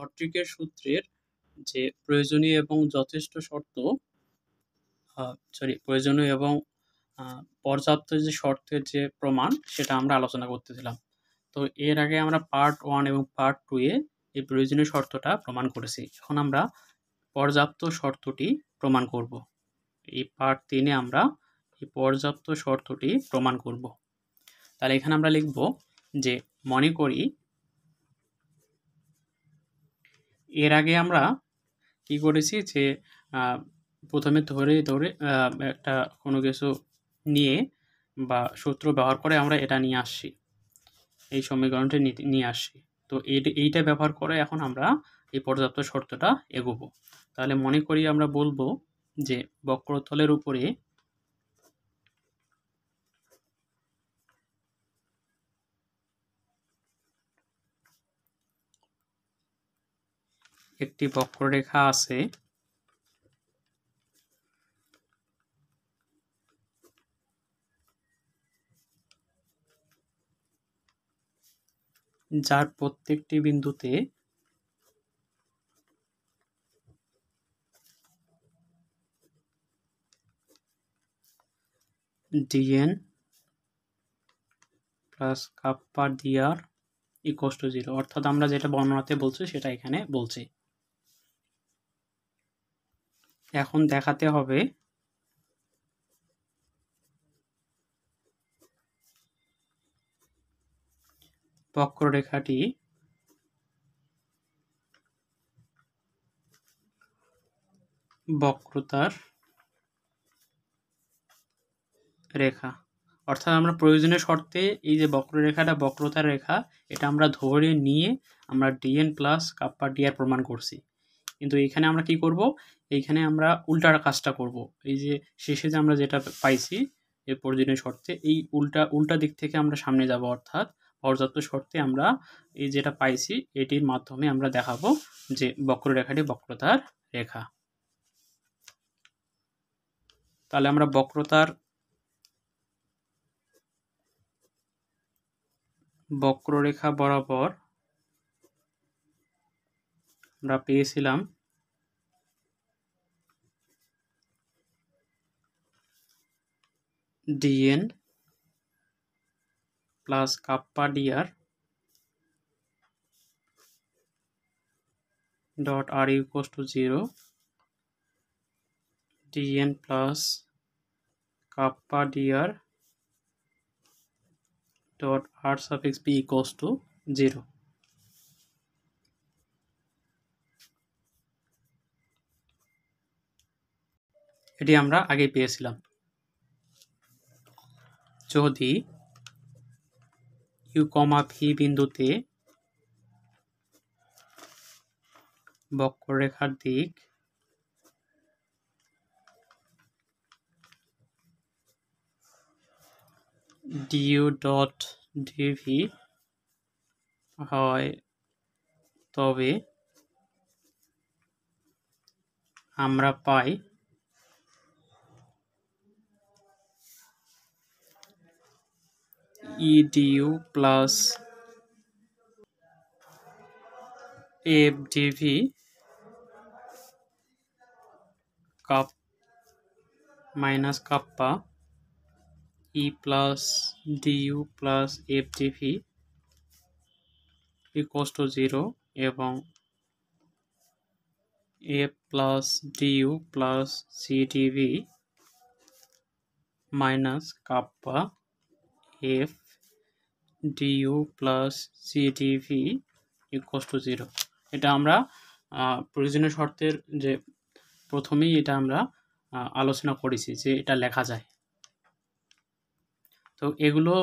ভট্রিকের সূত্রের যে প্রয়োজনীয় এবং যথেষ্ট শর্ত প্রয়োজনীয় এবং পর্যাপ্ত যে শর্তের যে প্রমাণ সেটা আমরা আলোচনা করতেছিলাম। তো এর আগে আমরা পার্ট 1 এবং পার্ট 2 এ এই প্রয়োজনীয় শর্তটা প্রমাণ করেছি। এখন আমরা পর্যাপ্ত শর্তটি প্রমাণ করব। এই পার্ট 3 এ আমরা এই পর্যাপ্ত শর্তটি প্রমাণ করব। তাহলে এখানে আমরা লিখব যে মনে করি এর আগে আমরা কি করেছি যে প্রথমে ধরে একটা কোনো কিছু নিয়ে বা সূত্র ব্যবহার করে আমরা এটা নিয়ে আসছি, এই সমীকরণটি নিয়ে আসছি। তো এইটা ব্যবহার করে এখন আমরা এই পর্যাপ্ত শর্তটা এগোবো। তাহলে মনে করি আমরা বলবো যে বক্রতলের উপরে একটি বক্ররেখা আছে যার প্রত্যেকটি বিন্দুতে dn plus kappa dr equals to 0, অর্থাৎ আমরা যেটা বর্ণনাতে বলছি সেটা এখানে বলছি। এখন দেখাতে হবে বক্ররেখাটি বক্রতার রেখা, অর্থাৎ আমরা প্রয়োজনীয় শর্তে এই যে বক্ররেখাটা বক্রতার রেখা এটা আমরা ধরে নিয়ে আমরা dn প্লাস কাপ্পা dr প্রমাণ করছি। কিন্তু এখানে আমরা কি করব, এইখানে আমরা উল্টার কাজটা করব। এই যে শেষে যে আমরা যেটা পাইছি এর প্রয়োজনীয় শর্তে এই উল্টা দিক থেকে আমরা সামনে যাব, অর্থাৎ পর্যাপ্ত শর্তে আমরা এই যেটা পাইছি এটির মাধ্যমে আমরা দেখাবো যে বক্ররেখাটি বক্রতার রেখা। তাহলে আমরা বক্ররেখা বরাবর আমরা পেয়েছিলাম dn plus kappa dr dot r equals to 0, dn plus kappa dr dot r suffix b equals to 0। এটি আমরা আগে পেয়েছিলাম। যদি u, v বিন্দুতে বক্ররেখার দিক du ডট dv হয় তবে আমরা পাই edu plus fdv cup minus kappa e plus du plus fdv equals to 0 এবং f plus du plus cdv minus kappa f du plus cdv equals to 0। এটা আমরা প্রয়োজনীয় শর্তের যে প্রথমেই এটা আমরা আলোচনা করেছি যে এটা লেখা যায়। তো এগুলো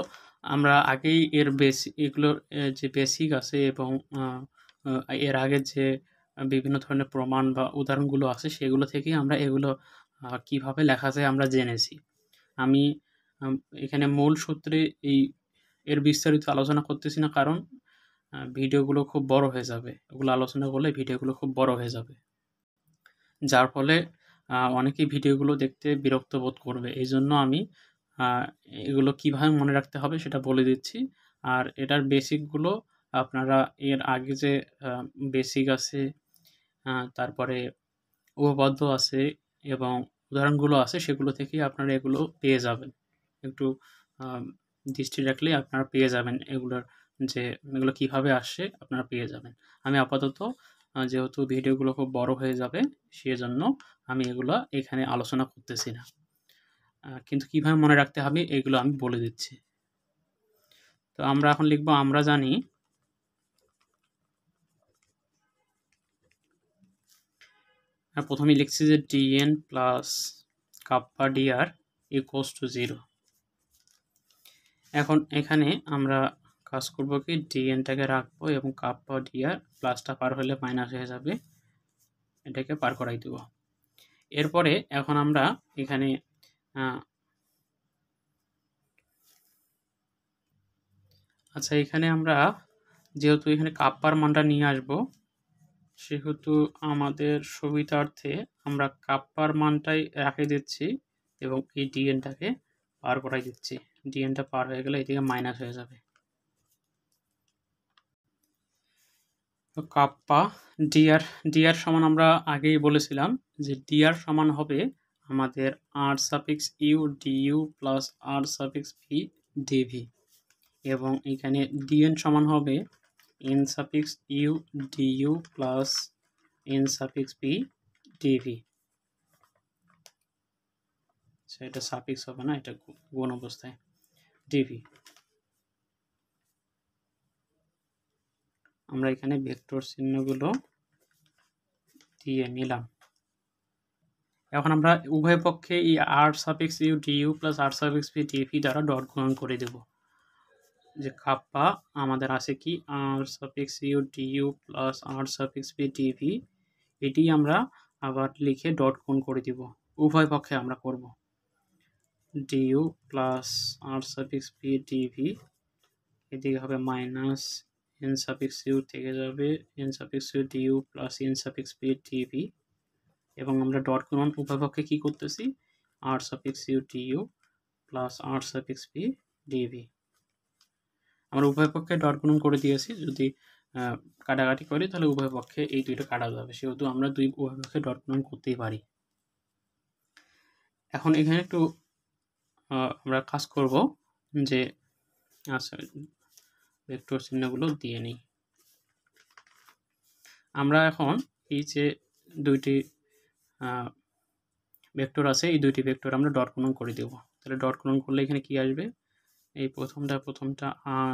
আমরা আগেই এগুলোর যে বেসিক আছে এবং এর আগের যে বিভিন্ন ধরনের প্রমাণ বা উদাহরণগুলো আছে সেগুলো থেকেই আমরা এগুলো কিভাবে লেখা যায় আমরা জেনেছি। আমি এখানে মূল সূত্রে এর বিস্তারিত আলোচনা করতেছি না, কারণ ভিডিওগুলো খুব বড় হয়ে যাবে। এগুলো আলোচনা করলে ভিডিওগুলো খুব বড় হয়ে যাবে, যার ফলে অনেকেই ভিডিওগুলো দেখতে বিরক্ত বোধ করবে। এই জন্য আমি এগুলো কিভাবে মনে রাখতে হবে সেটা বলে দিচ্ছি। আর এটার বেসিকগুলো আপনারা এর আগে যে বেসিক আছে, তারপরে উপপাদ্য আছে এবং উদাহরণগুলো আছে সেগুলো থেকেই আপনারা এগুলো পেয়ে যাবেন। একটু আম দৃষ্টি রাখলেই আপনারা পেয়ে যাবেন এগুলোর যে এগুলো কিভাবে আসে আপনারা পেয়ে যাবেন। আমি আপাতত যেহেতু ভিডিওগুলো খুব বড় হয়ে যাবে সেজন্য আমি এগুলা এখানে আলোচনা করতেছি না। কিন্তু কিভাবে মনে রাখতে হবে এগুলো আমি বলে দিচ্ছি। তো আমরা এখন লিখব আমরা জানি প্রথমেই লিখছি যে dn plus kappa dr equals to 0। এখন এখানে আমরা কাজ করব কি dnটাকে রাখবো এবং কাপ্পা dr প্লাসটা পার হলে মাইনাস হয়ে যাবে, এটাকে পার করাই দেব। এরপরে এখন আমরা এখানে আচ্ছা এখানে আমরা যেহেতু এখানে কাপ্পার মানটা নিয়ে আসবো সেহেতু আমাদের সুবিধার্থে আমরা কাপ্পার মানটাই রেখে দিচ্ছি এবং এই dnটাকে পার করাই দিচ্ছি। dnটা পার হয়ে গেলে এদিকে মাইনাস হয়ে যাবে। তো কাপ্পা dr সমান আমরা আগেই বলেছিলাম যে dr সমান হবে আমাদের r suffix u du plus r suffix v dv এবং এখানে dn সমান হবে n suffix u du plus n suffix v dv। এটা সাফিক্স হবে না, এটা গুণ অবস্থায় dv। আমরা এখানে ভেক্টর চিহ্নগুলো দিয়ে নিলাম। এখন আমরা উভয় পক্ষে এই r suffix u du plus r suffix v dv দ্বারা ডট গুণন করে দেব। যে কাপ্পা আমাদের আছে কি r suffix u du plus r suffix v dv, এটি আমরা আবার লিখে ডট গুণ করে দিব। উভয় পক্ষে আমরা করব du plus r suffix v dv, এদিকে হবে মাইনাস n সাফিক্স u থেকে যাবে n suffix u du plus n suffix v dv এবং আমরা ডট গুণন উভয় পক্ষে কি করতেছি r suffix u du plus r suffix v dv। আমরা উভয় পক্ষে ডট গুণন করে দিয়েছি, যদি কাটাকাটি করি তাহলে উভয় পক্ষে এই দুইটা কাটা যাবে, সেহেতু আমরা উভয় পক্ষে ডট গুণন করতেই পারি। এখন এখানে একটু আমরা কাজ করব যে আচ্ছা ভেক্টর চিহ্নগুলো দিয়ে নিই। আমরা এখন এই যে দুইটি ভেক্টর আছে এই দুইটি ভেক্টর আমরা ডট গুণন করে দেব। তাহলে ডট গুণন করলে এখানে কি আসবে, এই প্রথমটা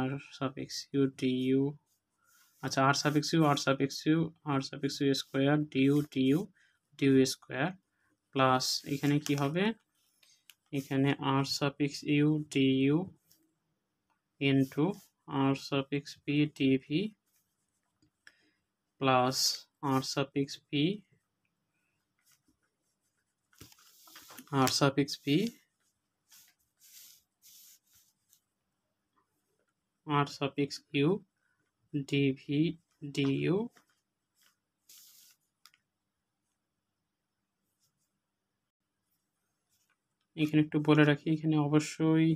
r সাফিক্স u du, আচ্ছা r suffix u square du square plus এখানে কি হবে, এখানে r suffix u du into r suffix v dv plus r suffix v r suffix u dv du এখানে একটু বলে রাখি, এখানে অবশ্যই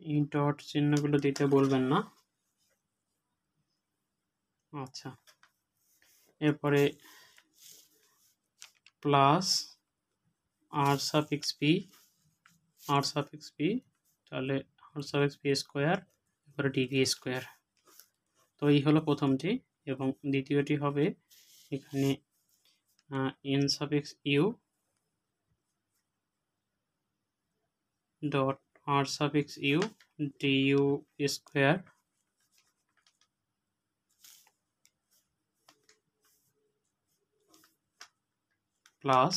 এই ডট চিহ্নগুলো দিতে বলবেন না। আচ্ছা এরপরে প্লাস r সাফিক্স v, তাহলে r সাফিক্স v স্কয়ার এরপরে dv স্কয়ার। তো এই হলো প্রথমটি এবং দ্বিতীয়টি হবে এখানে n suffix u dot r suffix u du square plus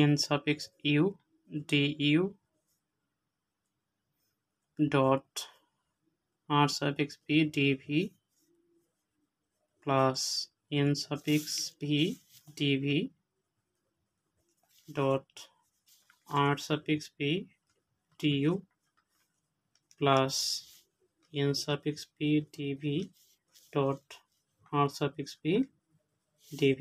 n suffix u du dot r suffix v dv plus n suffix v dv dot r suffix v du plus n suffix v dv dot r suffix v dv।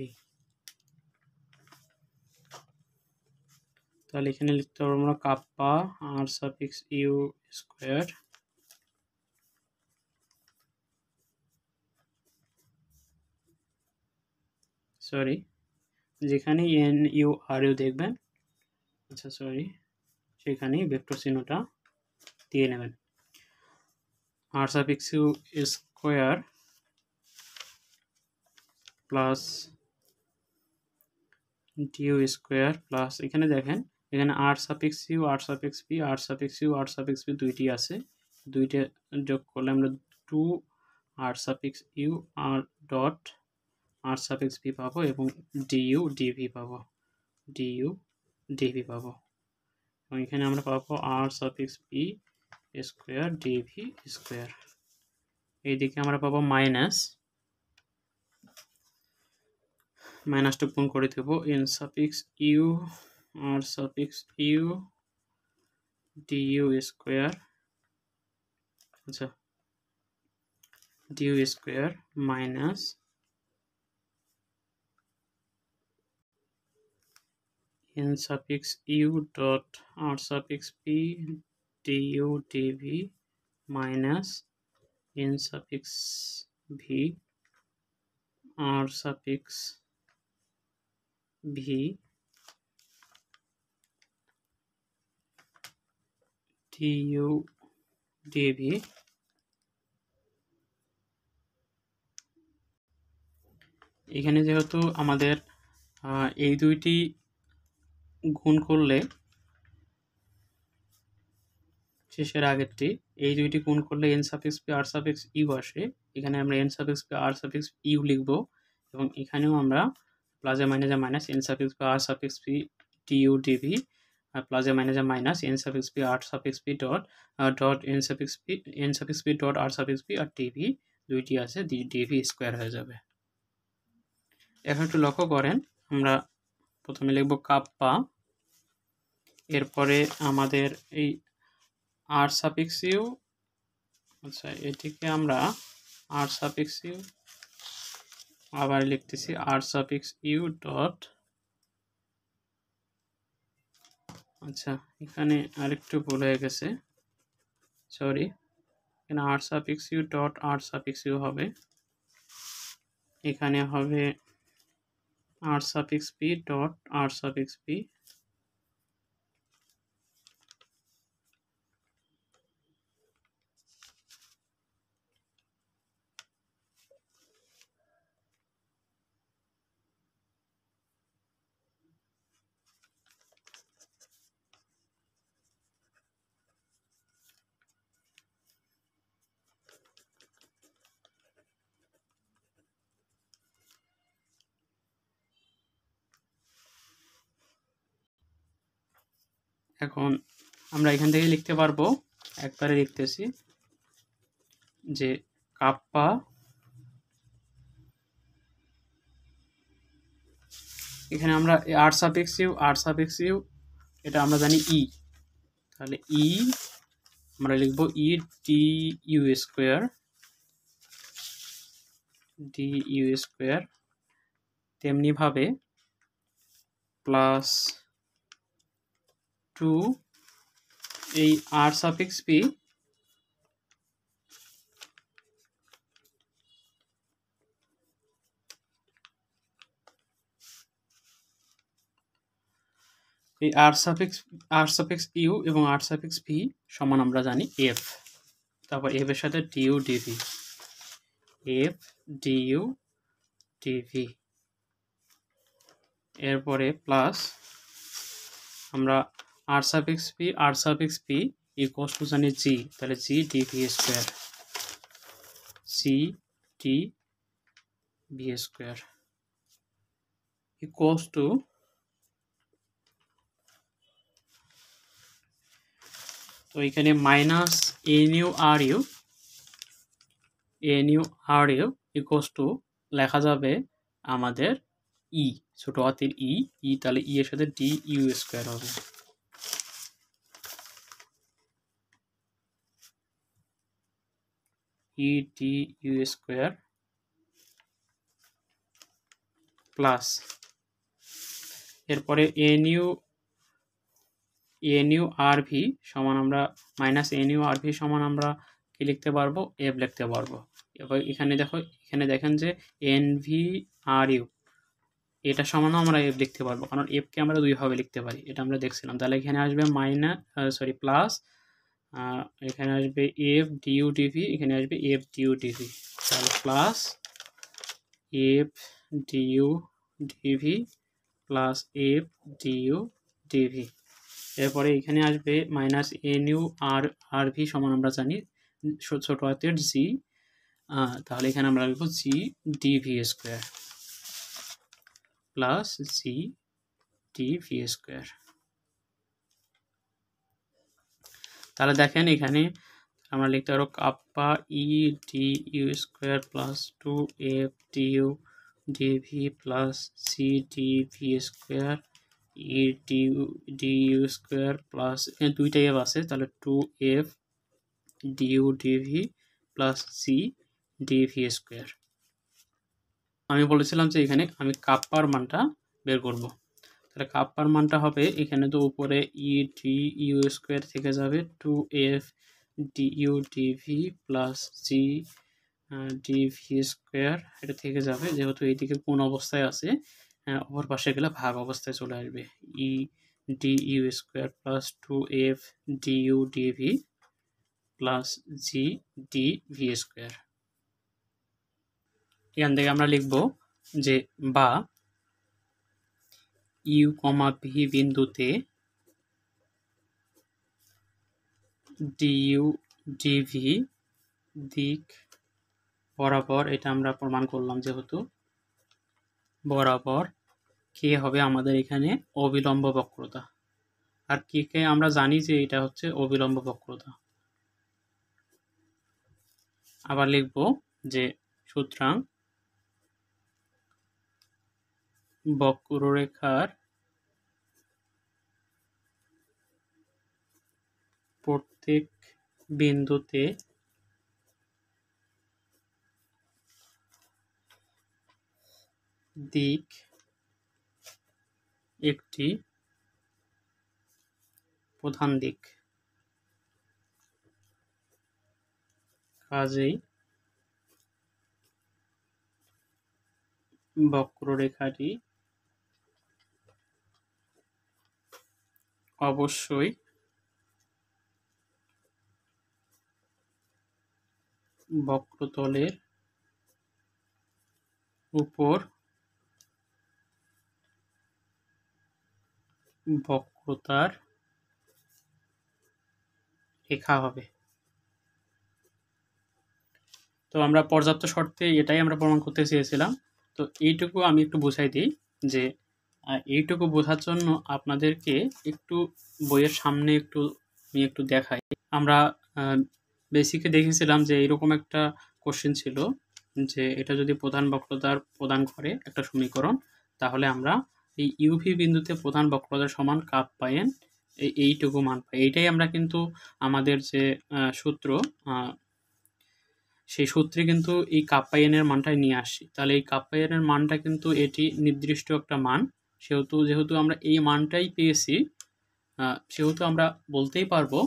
তাহলে এখানে লিখতে পারবো আমরা kappa আর suffix u square sorry যেখানে n u r u দেখবেন, আচ্ছা sorry, সেখানেই vector চিহ্নটা দিয়ে নেবেন। R suffix u square plus d u square plus এখানে দেখেন এখানে r suffix u r suffix p r suffix u r suffix p দুইটি আছে, দুইটা যোগ করলে আমরা টু আর সাফিক্স ইউ আর ডট আর সাফিক্স পি পাবো এবং ডিইউ ডিভি পাবো, ডিইউ ডিভি পাবো এবং এখানে আমরা পাবো r suffix P square d v square. এইদিকে আমরা পাবো মাইনাসটা গুণ করে দেব n suffix u r suffix u d u square, আচ্ছা d u square minus n suffix u dot r suffix p du dv minus n suffix v r suffix v du dv। এখানে যেহেতু আমাদের এই দুইটি গুণ করলে শেষের আগেরটি এই দুইটি গুণ করলে n suffix p r suffix u আসে, এখানে আমরা n suffix p r suffix u লিখব এবং এখানেও আমরা প্লাসে মাইনাসে minus n suffix p r suffix p d u d v আর প্লাসে মাইনাসে minus n suffix p r suffix p dot dot n suffix p dot r suffix p আর ডিভি দুইটি আছে, ডিভি স্কোয়ার হয়ে যাবে। এখন একটু লক্ষ্য করেন আমরা প্রথমে লিখব কাপ্পা, এরপরে আমাদের এই আর সাফিক্স ইউ, আচ্ছা এটিকে আমরা আর সাফিক্স ইউ আবার লিখতেছি আর সাফিক্স ইউ ডট, আচ্ছা এখানে আরেকটু ভুল হয়ে গেছে সরি, এখানে r suffix U dot r suffix you হবে, এখানে হবে আর suffix p dot r suffix P এখন আমরা এখান থেকে লিখতে পারবো, একবারে লিখতেছি যে কাপ্পা এখানে আমরা আর সাফিক্স ইউ এটা আমরা জানি ই, তাহলে ই আমরা লিখবো ই ডি ইউ স্কোয়ার তেমনিভাবে প্লাস টু এই আর সাফিক্স পি এই আর সাফিক্স ইউ এবং আর সাফিক্স ভি সমান আমরা জানি এফ, তারপর এফ এর সাথে d u d v, F d u d v, এরপরে প্লাস আমরা r suffix p equals to জানি জি, তাহলে G DV square, C D V square equals to তো এখানে minus N u r u equals to লেখা যাবে আমাদের ই, ছোট হাতের ই তাহলে ই এর সাথে ডি ইউ স্কোয়ার হবে, E d u square plus এরপরে N u NU R v সমান আমরা মাইনাস এনইউ আর ভি সমান আমরা কি লিখতে পারবো, এফ লিখতে পারবো। এবার এখানে দেখেন যে এন ভি আর ইউ এটা সমানও আমরা এফ লিখতে পারবো, কারণ এফকে আমরা দুইভাবে লিখতে পারি, এটা আমরা দেখছিলাম। তাহলে এখানে আসবে প্লাস, এখানে আসবে এফ ডিউ ডিভি, এখানে আসবে এফ ডিউ ডিভি, তাহলে plus F du dv plus F du dv. এরপরে এখানে আসবে minus N u R v সমান আমরা জানি ছোট হাতের জি, তাহলে এখানে আমরা লিখব G DV square plus G DV square. তাহলে দেখেন এখানে আমরা লিখতে পারবো kappa E d u square plus 2f du dv plus C dv square E du square plus, এখানে দুইটা এফ আছে, তাহলে 2f du dv plus C dv square. আমি বলেছিলাম যে এখানে আমি কাপ্পার মানটা বের করব, তাহলে কাপ্পার মানটা হবে এখানে তো উপরে ই ডি ইউ স্কোয়ার থেকে যাবে 2f du dv plus G DV square, এটা থেকে যাবে, যেহেতু এইদিকে কোন অবস্থায় আছে, অপর পাশে গেলে ভাগ অবস্থায় চলে আসবে, E d u square plus 2f du dv plus G DV square. এখান থেকে আমরা লিখব যে বা ইউ কমা ভি বিন্দুতে ডিউ ডিভি দিক বরাবর, এটা আমরা প্রমাণ করলাম যেহেতু বরাবর কে হবে আমাদের এখানে অবিলম্ব বক্রতা, আর কে আমরা জানি যে এটা হচ্ছে অবিলম্ব বক্রতা। আবার লিখব যে সুতরাং বক্ররেখার প্রত্যেক বিন্দুতে দিক একটি প্রধান দিক, কাজেই বক্ররেখাটি অবশ্যই বক্রতলের উপর বক্রতার রেখা হবে। তো আমরা পর্যাপ্ত শর্তে এটাই আমরা প্রমাণ করতে চেয়েছিলাম। তো এইটুকু আমি একটু বুঝাই দিই যে এইটুকু বোঝার জন্য আপনাদেরকে একটু বইয়ের সামনে আমি একটু দেখাই। আমরা বেসিকে দেখেছিলাম যে এরকম একটা কোশ্চেন ছিল যে এটা যদি প্রধান বক্রতার প্রদান করে একটা সমীকরণ, তাহলে আমরা এই ইউভি বিন্দুতে প্রধান বক্রতার সমান কাপ্পা এন এইটুকু মান পাই। এইটাই আমরা কিন্তু আমাদের যে সূত্র, সেই সূত্রে কিন্তু এই কাপ্পা এনের মানটাই নিয়ে আসছি। তাহলে এই কাপ্পা এনের মানটা কিন্তু এটি নির্দিষ্ট একটা মান, যেহেতু আমরা এই মানটাই পেয়েছি, সেহেতু আমরা বলতেই পারবো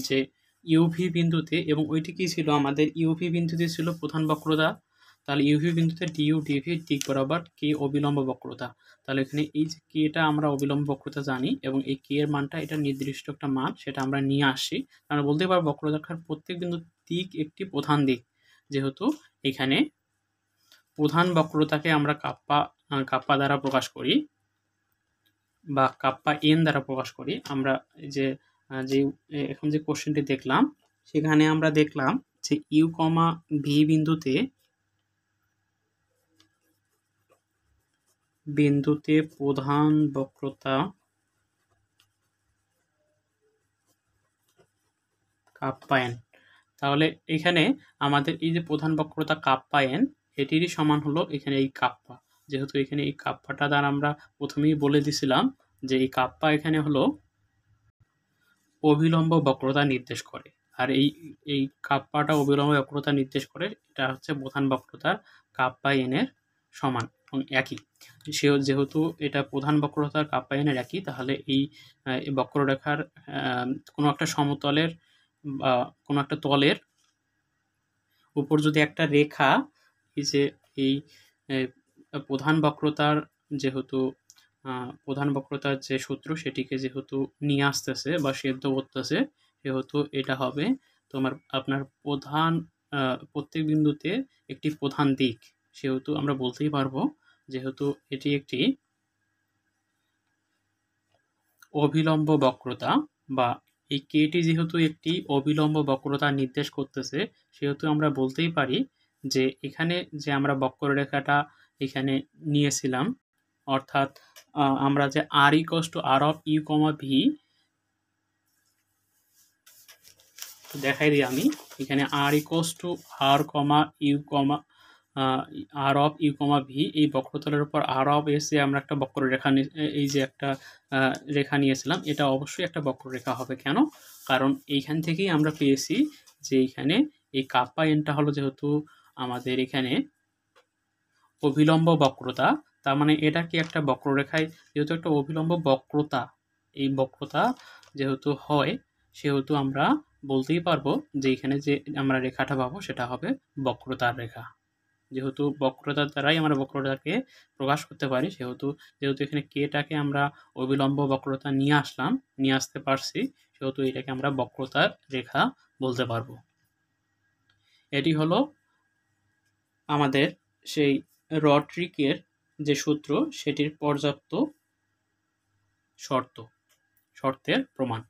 যে ইউভি বিন্দুতে, এবং ওইটি কী ছিল আমাদের ইউভি বিন্দুতে ছিল প্রধান বক্রতা, তাহলে ইউভি বিন্দুতে ডিউ ডিভি দিক বরাবর কে অবিলম্ব বক্রতা। তাহলে এখানে এই যে কেটা আমরা অবিলম্ব বক্রতা জানি, এবং এই কে এর মানটা এটা নির্দিষ্ট একটা মান, সেটা আমরা নিয়ে আসি। আমরা বলতে পারবো বক্ররেখার প্রত্যেক বিন্দুর দিক একটি প্রধান দিক, যেহেতু এখানে প্রধান বক্রতাকে আমরা কাপ্পা দ্বারা প্রকাশ করি বা কাপ্পা এন দ্বারা প্রকাশ করি। আমরা যে এখন যে কোশ্চেনটি দেখলাম, সেখানে আমরা দেখলাম যে ইউ কমা ভি বিন্দুতে প্রধান বক্রতা কাপ্পা এন। তাহলে এখানে আমাদের এই যে প্রধান বক্রতা কাপ্পা এন, এটিরই সমান হলো এখানে এই কাপ্পা, যেহেতু এখানে এই কাপ্পাটা দ্বারা আমরা প্রথমেই বলে দিছিলাম যে এই কাপ্পা এখানে হলো অবিলম্ব বক্রতা নির্দেশ করে, আর এই কাপ্পাটা অবিলম্ব বক্রতা নির্দেশ করে, এটা হচ্ছে প্রধান বক্রতার কাপ্পা এন এর সমান। এবং একই। যেহেতু এটা প্রধান বক্রতার কাপ্যায়নের একই, তাহলে এই বক্ররেখার কোনো একটা সমতলের বা কোনো একটা তলের উপর যদি একটা রেখা এই যে এই প্রধান বক্রতার যেহেতু প্রধান বক্রতার যে সূত্র সেটিকে যেহেতু নিয়ে আসতেছে বা সেদ্ধ করতেছে, সেহেতু এটা হবে আপনার প্রধান প্রত্যেক বিন্দুতে একটি প্রধান দিক। সেহেতু আমরা বলতেই পারবো যেহেতু এটি একটি অভিলম্ব বক্রতা বা এই কেটি যেহেতু একটি অভিলম্ব বক্রতা নির্দেশ করতেছে, সেহেতু আমরা বলতেই পারি যে এখানে যে আমরা বক্ররেখাটা এখানে নিয়েছিলাম, অর্থাৎ আমরা যে r = r of u, v দেখাই দিই আমি। এখানে r = r, u, r of u, v এই বক্রতলের উপর r of s যে আমরা একটা বক্ররেখা এই যে একটা রেখা নিয়েছিলাম, এটা অবশ্যই একটা বক্ররেখা হবে। কেন? কারণ এইখান থেকেই আমরা পেয়েছি যে এইখানে এই কাপ্পা এনটা হলো যেহেতু আমাদের এখানে অভিলম্ব বক্রতা, তার মানে এটা কি একটা বক্ররেখায় যেহেতু একটা অভিলম্ব বক্রতা, এই বক্রতা যেহেতু হয় সেহেতু আমরা বলতেই পারবো যে এখানে যে আমরা রেখাটা পাবো সেটা হবে বক্রতার রেখা। যেহেতু বক্রতার দ্বারাই আমরা বক্রতাকে প্রকাশ করতে পারি, যেহেতু এখানে কেটাকে আমরা অভিলম্ব বক্রতা নিয়ে আসতে পারছি, সেহেতু এটাকে আমরা বক্রতার রেখা বলতে পারবো। এটি হলো আমাদের সেই রড্রিকের যে সূত্র সেটির পর্যাপ্ত শর্তের প্রমাণ।